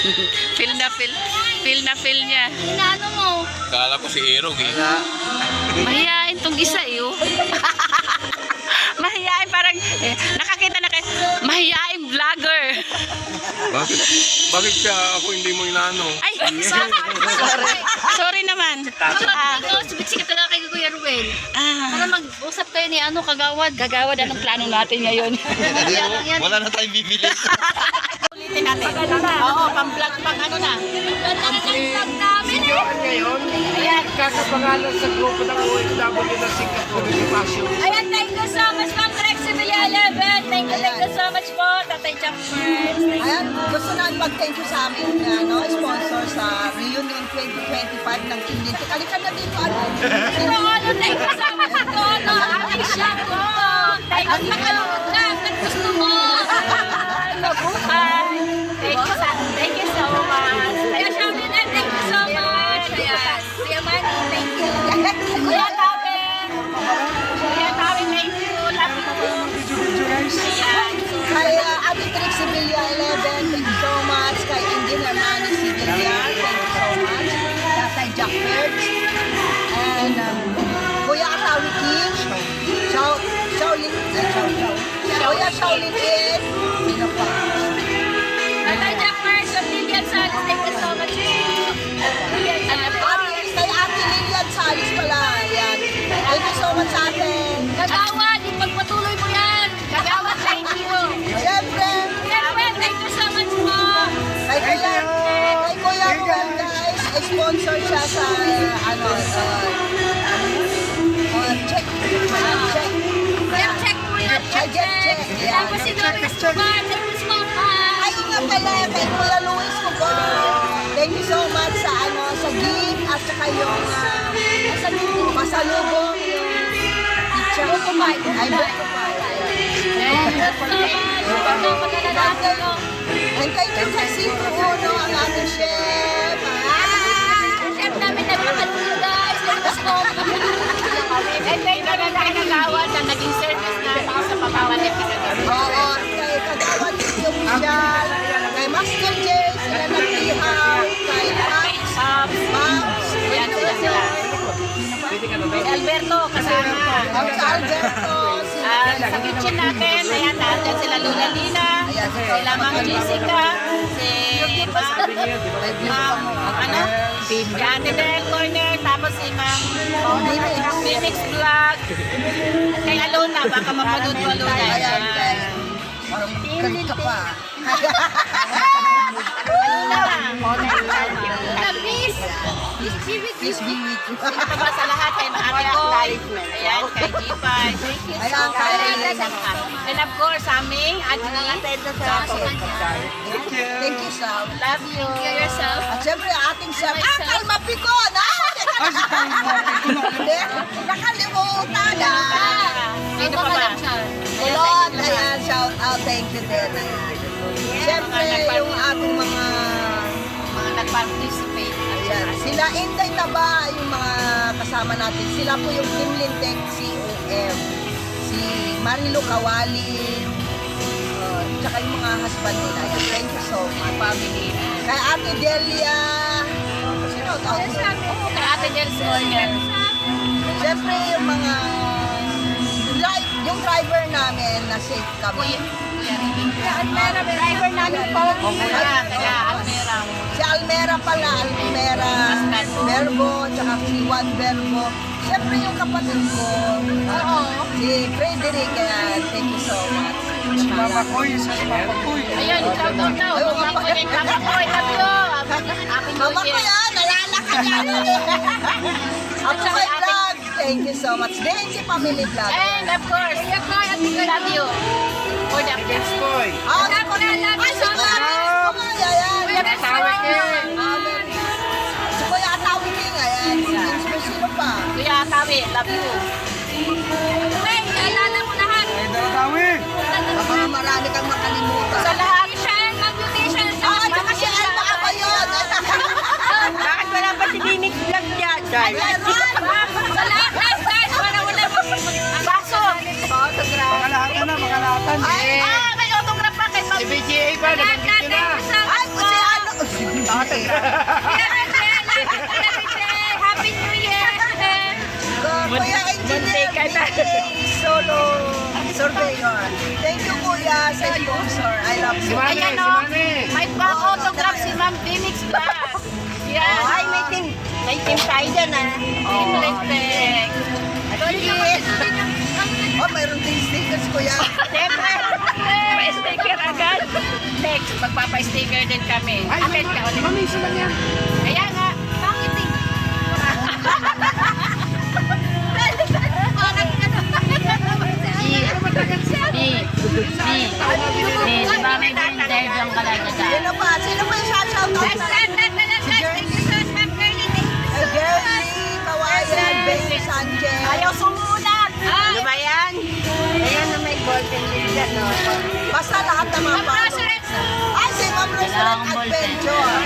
Feel na feel. Feel na feel niya. Inaano mo? Kala ko si Erog eh. Mahihain tong isa eh. Oh. Mahihain parang, nakakita na kayo, mahihain vlogger. Bakit? Bakit siya ako hindi mo inaano? Ay, sorry. Sorry naman. Ikaw, sikat talaga kay Kuya Ruel. Para mag-usap kayo ni ano, Kagawad. Gagawad, anong plano natin ngayon? Wala na tayong bibili. Ulitin natin. Oo, pang-vlog, pang ano na. Ganda na ng vlog namin eh. Ngayon, kakapangalan sa grupo ng OFW ng Singapore, Passion. Ayan, thank you so much, Ma'am Rex Sevilla 11. Thank you so much po, Tatay Jack First. Ayan, gusto namin mag-thank you sa amin, sponsor sa Reunion 2025 ng Team Lintik. Halika na dito, ano? Pero ano, thank you so much po, no? Aming shop po. Thank you. Nakalungod lang, gusto mo. Mabuhay. Thank you so much. Kuya Shabin, thank you so much. Ayan. Kuya Manny, thank you. Kuya Tabe. Kuya Tabe, thank you. Love you. Ayan. Kay Abitrix Sevilla 11, thank you so much. Kay Engineer Manny Sevilla, thank you so much. Tatay Jack Perch. And Kuya Atawi King. Shaolin. Kuya Shaolin Ed. Sino pa? Tatay Jack First, Lilian Salis, thank you so much. Lilian Salis. Kay Ate Lilian Salis pala. Ayan. Thank you so much sa atin. Kagawad, ipagpatuloy mo yan. Kagawad, thank you. Siyempre, Siyempre, thank you so much po. kay Kuya Ruel guys, sponsor siya sa check. Check po yan, check. Tapos si Doris Kubar, thank you so much. Ayun nga pala, kay Kuya Luis Cubon. Thank you so much sa sa gift at saka yung pasalubong yung pizza. Bukupay. Ay, bukupay. Thank you so much. Ito, maglalaki ko. And thank you kay Sito Uno, ang aming chef. Chef namin na pinapatuloy guys. Let's go. And thank you na kay Kagawad na naging service na sa pagkawal ng Kagawad. Oo, kay Kagawad yung Michelle, kay Master J, sila nag-ihaw, kay Max, Yan sila. Kay Alberto, kasama. sa Alberto, Sa kitchen natin, ayan, nandyan sila Lola Lina, sila Ma'am Jessica, si Ma'am, si Ate Del Corner, tapos si Ma'am Mimix Vlog, kay Alona, baka mapanood mo Alona. Ayan, Ayan. parang galit ka pa. Please. Peace be with you. Ito ba sa lahat kay Ate Koy, ayan, kay G5, thank you so Ayan, much. And of course, aming Adli, Thank you, Sam. love you. Yourself. At syempre, ating chef, Kalma Picon! Hindi, nakalimutan na. Sino pa ba? Kulot, ayan, shout out, thank you din. Syempre, yung ating mga, Mga nag-participate. ayan, sila Inday Taba, yung mga kasama natin. Sila po yung Team Lintek, COM. Si Marilu Kawalin, tsaka yung mga husband nila. Ayan, thank you so much. Family. Kay Ate Delia, shout out. Kay Ate Jels Corner. Siyempre yung mga yung driver namin na safe kami. Driver namin po. Kaya Almera. Si Almera pala, Almera Verbo, tsaka si Juan Verbo. Siyempre yung kapatid ko, si Frederick, thank you so much. Mama Koy, sa Mama Koy. Ayun, shout out daw. Ay, Mama ko yung Mama ko. Love you. Happy New Mama ko Year. yan, nalala ka yan. Ako kay vlog, thank you so much. Denji Family Vlog. And of course, love you. For the updates. Koy. Ah, ay, si Kuya Ayan. Kuya Asawa King. Si Kuya Atawi King, ayan. Sino pa? Kuya Tawi, love you. Wait, alala mo lahat. Ay, Darawin. Baka marami kang makalimutan. Sa lahat. Beautician, mag-beautician. Ah, tsaka si Alma Abayon. Bakit wala pa si Dinik Vlog dyan? Sa lahat, guys, para wala Baso. Autograph. Makalahatan na, makalahatan. May autograph pa kay Ma'am. Si BGA pa, nagagit yun na. Ay, si ano? Happy New Year! Kuya Engineer Vinny Solo Surveyor. Thank you, Kuya, sa sponsor. I love you. Ayan o, may pa-autograph si Ma'am Phoenix Vlog. Yan. Ay, may team tayo dyan, Team Respect. Oh, mayroon din stickers, Kuya. Siyempre, pa-sticker agad. Next, magpapa-sticker din kami. Amen ka ulit. Mamisa lang yan. Kaya nga, bakit eh? Sino pa? Sino pa yung shoutout natin? Girlie, Kawayan, Baby Sanchez. Ayaw sumulat. Ano ba yan? Ayan na may golden lizard, no? Basta lahat ng mga paano. Ay, si Ma'am Restaurant Adventure.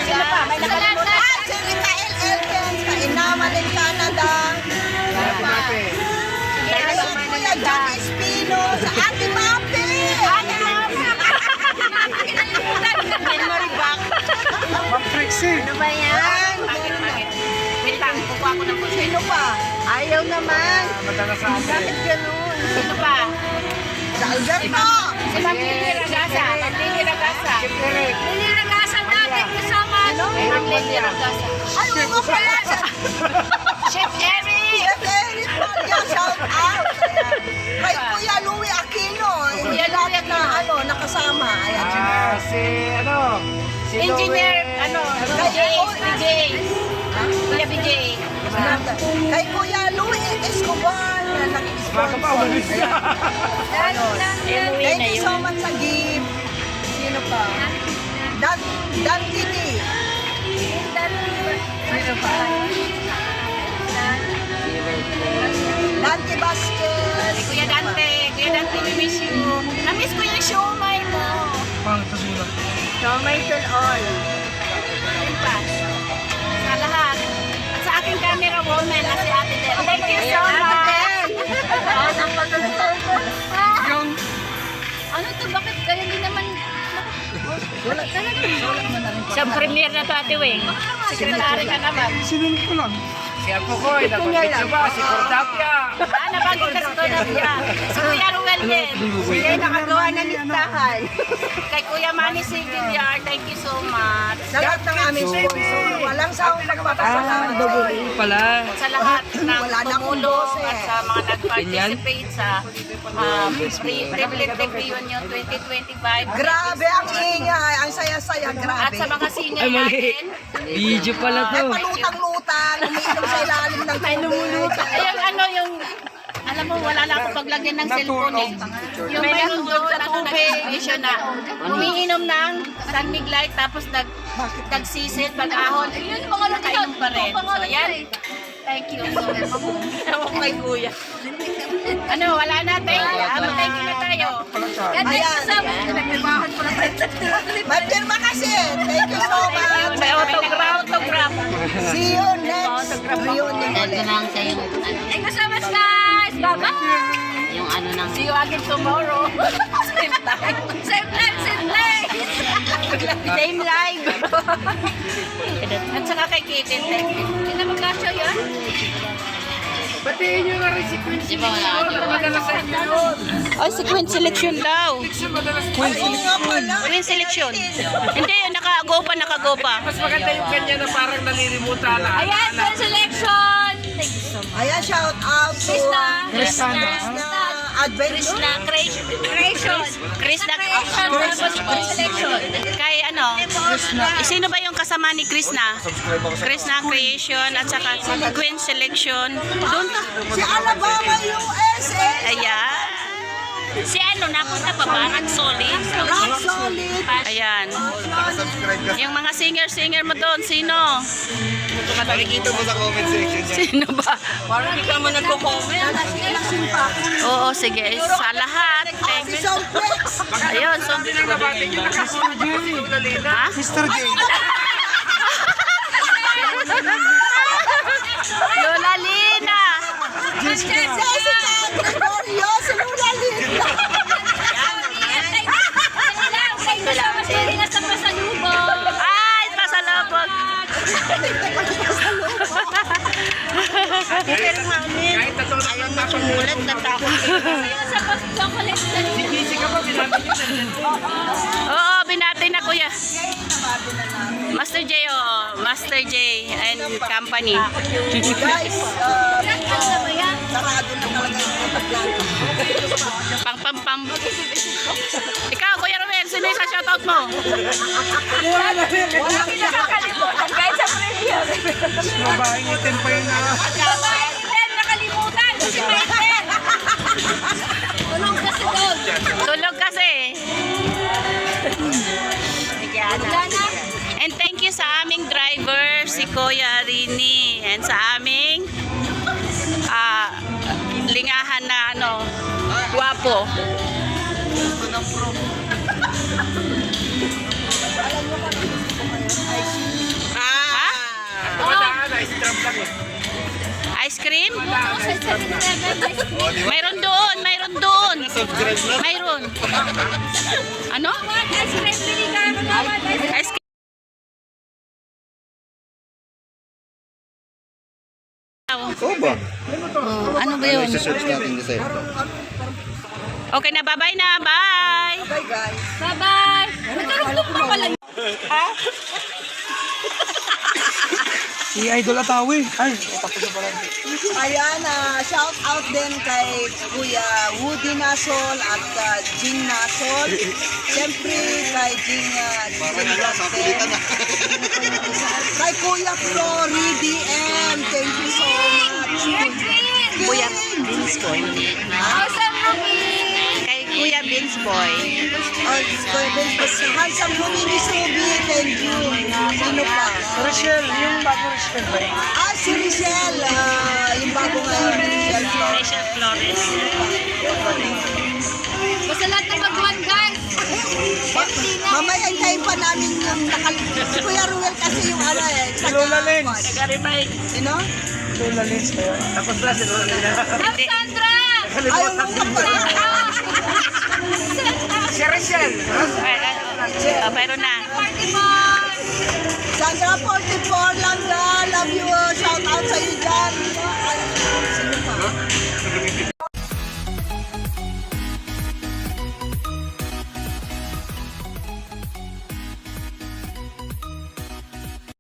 Sino pa? May nakalimutan. Ay, si Ricael Elkins, Kainaman in Canada. Ay, si Kuya Jack Espino, sa Ate Mapi. Ate Mapi. Memory back. Ma'am Trixie. Ano ba yan? Wait lang, kukuha ko ng puso. Sino pa? Ayaw naman. Madalas sa amin. Bakit ganun? Sino pa? Sa Alberto. Si Ma'am Lily Ragasa. Ma'am Lily Ragasa. Eric. Niliragasan natin kasama. Ma'am Lily Ragasa. Ano mo pala? Chef Eric! Chef Eric Maria, shout out. Kay Kuya Louie Aquino. Hindi lahat na nakasama. Ayan. Si ano? Si Engineer, Loe. BJ. Kuya BJ. Kay Kuya Louie Escobar na Baka pa, nag-sponsor. umalis na. Thank you so much sa gift. Sino pa? Dan Titi. Sino pa? Dante Vasquez. Kuya Dante, we miss you. Na-miss ko yung siomay mo. Siomay to all. Yun pa. Sa lahat. At sa aking camera woman na si Ate Del. Thank you so much. Ano to? Bakit kaya hindi naman... Sa premiere na to, Ate Weng. Sekretary ka naman. Sinunod ko lang. Si Apokoy, nabanggit niyo ba? Si Cordapia. Nabanggit ka sa to na siya. Si Kuya Ruel din. Sila nakagawa ng listahan. Kay Kuya Manny Sigiliar, thank you so much. Sa lahat ng aming sponsor. Walang sawang pagpapasalamat. Pala. Sa lahat ng Wala na akong tumulong boses. at sa mga nag-participate sa Privilege Reunion 2025. Grabe ang ingay. Ang saya-saya. At Grabe. sa mga singer natin, Video pala Ay, to. palutang-lutang. Umiinom sa ilalim ng tubig. yung alam mo, wala na ako paglagyan ng cellphone eh. Yung mayroon doon sa tubig, issue na, umiinom ng San Miglite, tapos nagsisit, pag-ahon, yun, mga nakainom pa rin. So, yan. Thank you. Ewan kay Kuya. Ano, wala na, thank you. Thank you na tayo. Ayan. May pirma kasi. Thank you so much. May autograph. See you next reunion ulit. Thank you so much, guys! Bye-bye! Yung ano nang See you again tomorrow. Same time. Same time, same place! Same live. At saka kay Kitten, thank you. Hindi na magkasya yun? Batiin nyo na rin si Quincy. Madalas sa inyo yun. Oh, si Queen Selection daw. Madalas Oo nga pala. Queen Selection. Hindi, naka-go pa. Mas maganda yung kanya na parang nalilimutan na. Ayan, good selection! Thank you so much. Ayan, shout out to Krishna. Adventure. Krishna Selection. Kay ano? Sino ba yung kasama ni Krishna? Krishna Creation at saka Queen Selection. Doon ka. Si Alabama, USA. Ayan. Si ano, napunta pa ba? Rock Solid. Rock solid. Ayan. Yung mga singer mo doon, sino? Makikita mo sa comment section yan. Sino ba? Parang hindi ka mo nagko-comment. Nalasin pa. Oo, sige. Sa lahat. Thank Si you. Somplex. Ayun, so... Ha? Mr. J. Lola Lina! Jessica Gregorio. Si Lula Linda. Thank you so much, Marina, sa pasalubong. Ay, pasalubong! Wag. Kahit na doon ang tapang Ulit na tao. Sa chocolate na Si Kisi ka ba, binabig yun? Oo, binati na kuya. Master J, Master J and company. Guys, sarado na talaga yung pagplano. Pang pam pam. Ikaw, Kuya Romel, sino yung shoutout mo? Walang nakakalimutan kahit sa premiere. Babaeng itin pa yun na. Maiten, nakalimutan. Si Maiten. Tulong kasi doon. Tulog kasi. Wala na. And thank you sa aming driver, si Kuya Rini. And sa aming lingahan na guwapo. Ha? Kabataan, ice drop lang eh. Ice cream? Oo, sa 7-Eleven. Mayroon doon, mayroon doon. Mayroon. Ano? Ice cream, bili ka. Magawad, ice cream. Ice cream. Oo ba? Oh, ano ba yun? Search natin kasi. Okay na, bye-bye na. Bye! Bye guys. Bye-bye. Nagkarugtog pa pala yun. Si Idol Atawi. Ay, tapos na pala. Ayan, shout out din kay Kuya Woody Nasol at Jing Nasol. Siyempre kay Jing Nasol. Kay Kuya Flory DM. Thank you so much. Kuya Beans Boy. Awesome, Ruby. Kay Kuya Beans Boy. Kuya Beans, handsome mo ni Subi. Thank you. Sino pa? Rochelle, yung bago Rochelle ba? Si Michelle. Yung bago ngayon, Michelle Flores. Rachel Flores. Basta lahat na mag-1, guys. Mamaya hintayin pa namin yung si Kuya Ruel kasi yung Lola Lens. Taga-remind. Sino? Lola Lens ba yun? Tapos na si Lola Lens. Ma'am Sandra. Ayaw nung kapala. Si Rochelle. Pero na. Party boy. Sandra 44 lang guys.